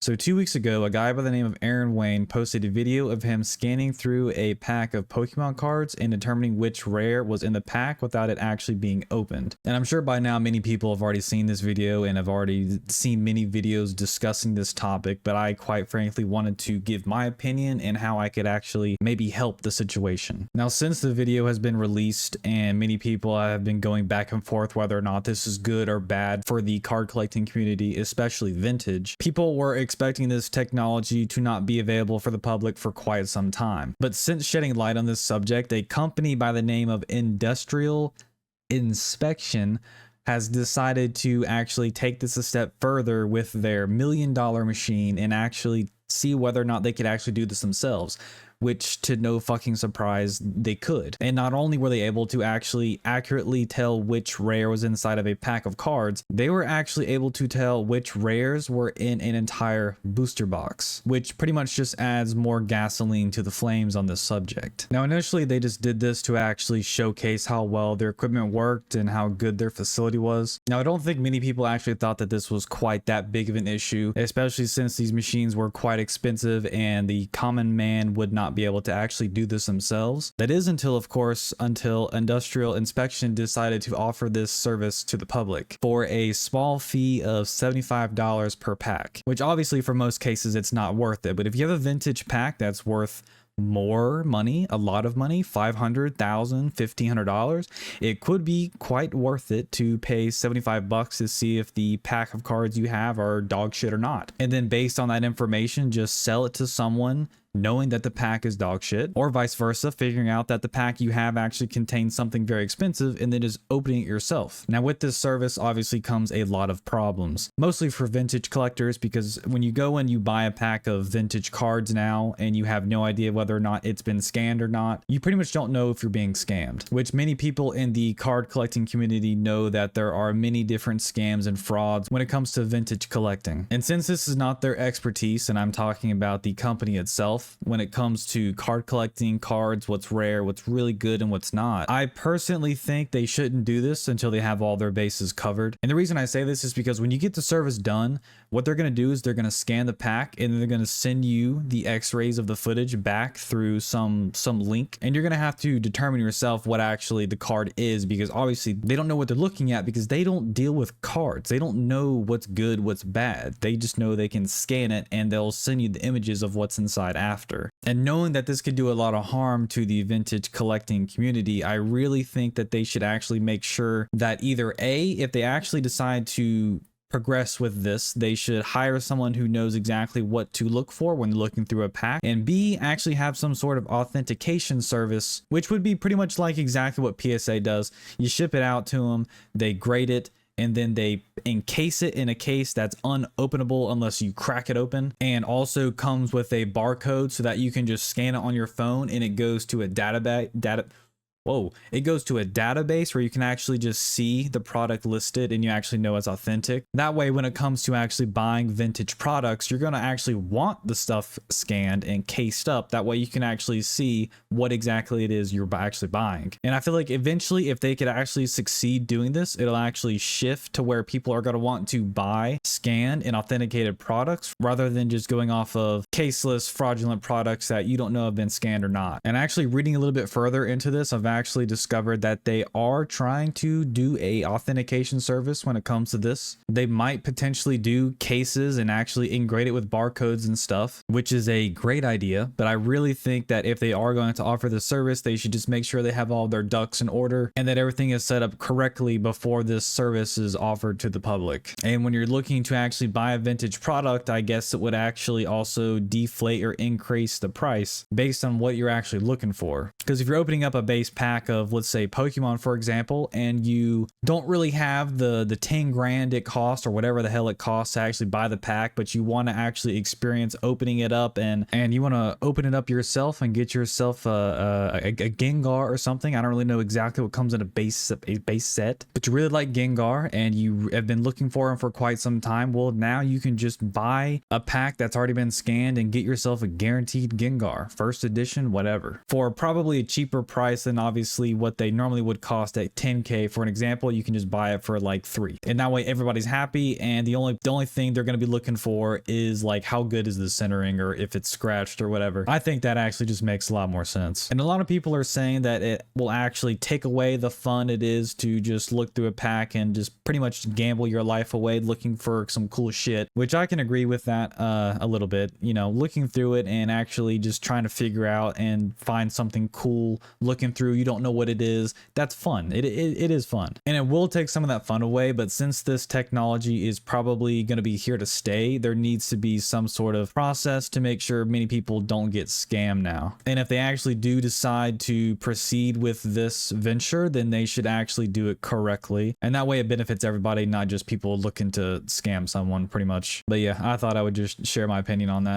So 2 weeks ago, a guy by the name of Aaron Wayne posted a video of him scanning through a pack of Pokemon cards and determining which rare was in the pack without it actually being opened. And I'm sure by now many people have already seen this video and have already seen many videos discussing this topic, but I quite frankly wanted to give my opinion and how I could actually maybe help the situation. Now, since the video has been released and many people have been going back and forth whether or not this is good or bad for the card collecting community, especially vintage, people were expecting this technology to not be available for the public for quite some time. But since shedding light on this subject, a company by the name of Industrial Inspection has decided to actually take this a step further with their $1 million machine and actually see whether or not they could actually do this themselves, which to no fucking surprise they could. And not only were they able to actually accurately tell which rare was inside of a pack of cards, they were actually able to tell which rares were in an entire booster box, which pretty much just adds more gasoline to the flames on this subject. Now, initially they just did this to actually showcase how well their equipment worked and how good their facility was. Now, I don't think many people actually thought that this was quite that big of an issue, especially since these machines were quite expensive and the common man would not be able to actually do this themselves. That is until, of course, until Industrial Inspection decided to offer this service to the public for a small fee of $75 per pack, which obviously for most cases it's not worth it. But if you have a vintage pack that's worth more money, a lot of money, $500, $1,000, $1,500, it could be quite worth it to pay $75 to see if the pack of cards you have are dog shit or not. And then based on that information, just sell it to someone knowing that the pack is dog shit, or vice versa, figuring out that the pack you have actually contains something very expensive and then just opening it yourself. Now, with this service obviously comes a lot of problems, mostly for vintage collectors, because when you go and you buy a pack of vintage cards now and you have no idea whether or not it's been scanned or not, you pretty much don't know if you're being scammed, which many people in the card collecting community know that there are many different scams and frauds when it comes to vintage collecting. And since this is not their expertise, and I'm talking about the company itself, when it comes to card collecting cards, what's rare, what's really good, and what's not, I personally think they shouldn't do this until they have all their bases covered. And the reason I say this is because when you get the service done, what they're going to do is they're going to scan the pack and they're going to send you the x-rays of the footage back through some link, and you're going to have to determine yourself what actually the card is, because obviously they don't know what they're looking at because they don't deal with cards. They don't know what's good, what's bad. They just know they can scan it and they'll send you the images of what's inside after. And knowing that this could do a lot of harm to the vintage collecting community, I really think that they should actually make sure that either A, if they actually decide to progress with this, they should hire someone who knows exactly what to look for when looking through a pack, and B, actually have some sort of authentication service, which would be pretty much like exactly what PSA does. You ship it out to them, they grade it, and then they encase it in a case that's unopenable unless you crack it open, and also comes with a barcode so that you can just scan it on your phone and it goes to a it goes to a database where you can actually just see the product listed and you actually know it's authentic. That way, when it comes to actually buying vintage products, you're going to actually want the stuff scanned and cased up. That way you can actually see what exactly it is you're actually buying. And I feel like eventually, if they could actually succeed doing this, it'll actually shift to where people are going to want to buy scanned and authenticated products rather than just going off of caseless, fraudulent products that you don't know have been scanned or not. And actually reading a little bit further into this, I've actually discovered that they are trying to do a authentication service when it comes to this. They might potentially do cases and actually integrate it with barcodes and stuff, which is a great idea. But I really think that if they are going to offer the service, they should just make sure they have all their ducks in order and that everything is set up correctly before this service is offered to the public. And when you're looking to actually buy a vintage product, I guess it would actually also deflate or increase the price based on what you're actually looking for. Because if you're opening up a base pack of, let's say, Pokemon, for example, and you don't really have the 10 grand it costs or whatever the hell it costs to actually buy the pack, but you want to actually experience opening it up and you want to open it up yourself and get yourself a Gengar or something. I don't really know exactly what comes in a base set, but you really like Gengar and you have been looking for him for quite some time. Well, now you can just buy a pack that's already been scanned and get yourself a guaranteed Gengar, first edition, whatever, for probably a cheaper price than obviously obviously what they normally would cost at 10K for an example, you can just buy it for like 3. And that way everybody's happy, and the only thing they're going to be looking for is like how good is the centering or if it's scratched or whatever. I think that actually just makes a lot more sense. And a lot of people are saying that it will actually take away the fun it is to just look through a pack and just pretty much gamble your life away looking for some cool shit, which I can agree with that a little bit. You know, looking through it and actually just trying to figure out and find something cool looking through, you don't know what it is, that's fun. It is fun, and it will take some of that fun away. But since this technology is probably going to be here to stay, there needs to be some sort of process to make sure many people don't get scammed now. And if they actually do decide to proceed with this venture, then they should actually do it correctly, and that way it benefits everybody, not just people looking to scam someone pretty much. But yeah, I thought I would just share my opinion on that.